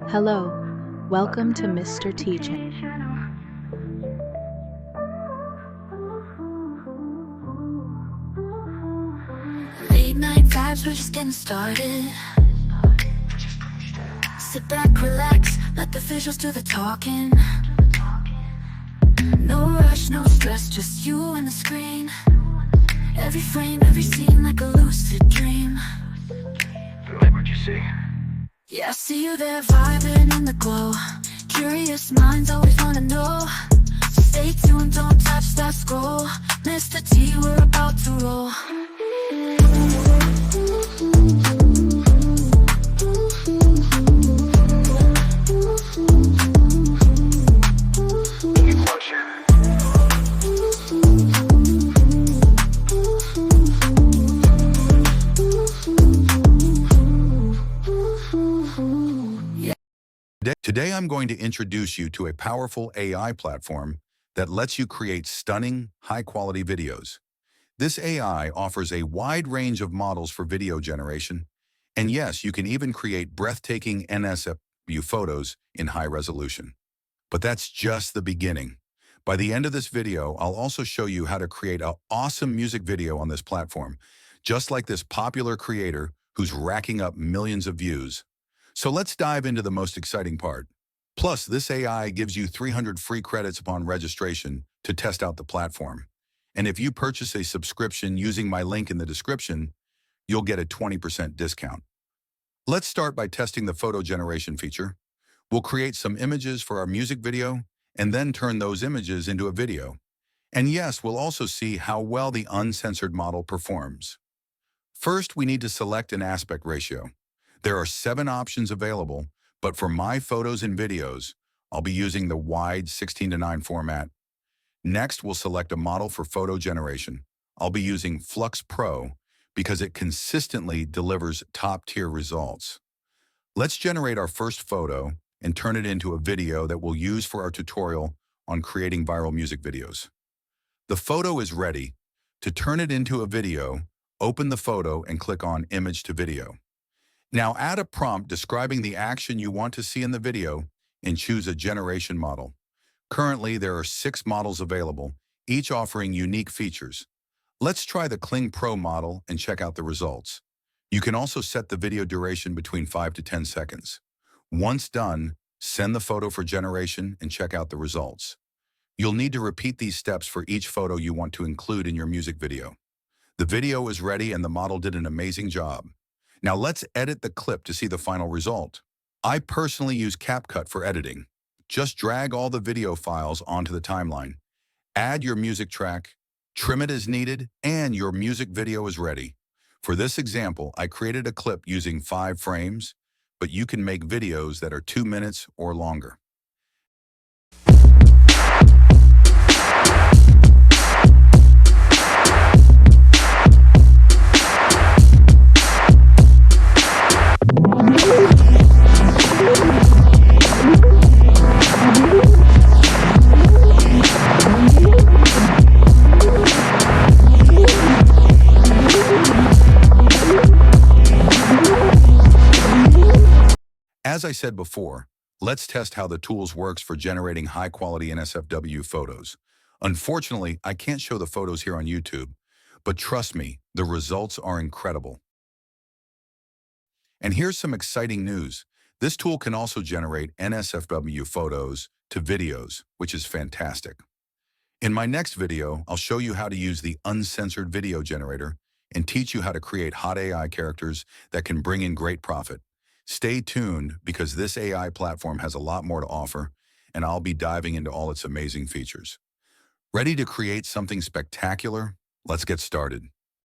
Hello, welcome to Mr. TJ. Late night vibes, we're just getting started. Sit back, relax, let the visuals do the talking. No rush, no stress, just you and the screen. Every frame, every scene like a lucid dream. Like what you see. Yeah, I see you there vibing in the glow. Curious minds always wanna know. So stay tuned, don't touch that scroll. Mr. T, we're about to roll. Today I'm going to introduce you to a powerful AI platform that lets you create stunning, high-quality videos. This AI offers a wide range of models for video generation, and yes, you can even create breathtaking NSFW photos in high resolution. But that's just the beginning. By the end of this video, I'll also show you how to create an awesome music video on this platform, just like this popular creator who's racking up millions of views. So let's dive into the most exciting part. Plus, this AI gives you 300 free credits upon registration to test out the platform. And if you purchase a subscription using my link in the description, you'll get a 20% discount. Let's start by testing the photo generation feature. We'll create some images for our music video and then turn those images into a video. And yes, we'll also see how well the uncensored model performs. First, we need to select an aspect ratio. There are 7 options available, but for my photos and videos, I'll be using the wide 16:9 format. Next, we'll select a model for photo generation. I'll be using Flux Pro because it consistently delivers top-tier results. Let's generate our first photo and turn it into a video that we'll use for our tutorial on creating viral music videos. The photo is ready. To turn it into a video, open the photo and click on Image to Video. Now add a prompt describing the action you want to see in the video and choose a generation model. Currently, there are 6 models available, each offering unique features. Let's try the Kling Pro model and check out the results. You can also set the video duration between 5 to 10 seconds. Once done, send the photo for generation and check out the results. You'll need to repeat these steps for each photo you want to include in your music video. The video is ready and the model did an amazing job. Now let's edit the clip to see the final result. I personally use CapCut for editing. Just drag all the video files onto the timeline. Add your music track, trim it as needed, and your music video is ready. For this example, I created a clip using 5 frames, but you can make videos that are 2 minutes or longer. As I said before, let's test how the tools works for generating high-quality NSFW photos. Unfortunately, I can't show the photos here on YouTube, but trust me, the results are incredible. And here's some exciting news. This tool can also generate NSFW photos to videos, which is fantastic. In my next video, I'll show you how to use the uncensored video generator and teach you how to create hot AI characters that can bring in great profit. Stay tuned because this AI platform has a lot more to offer, and I'll be diving into all its amazing features. Ready to create something spectacular? Let's get started.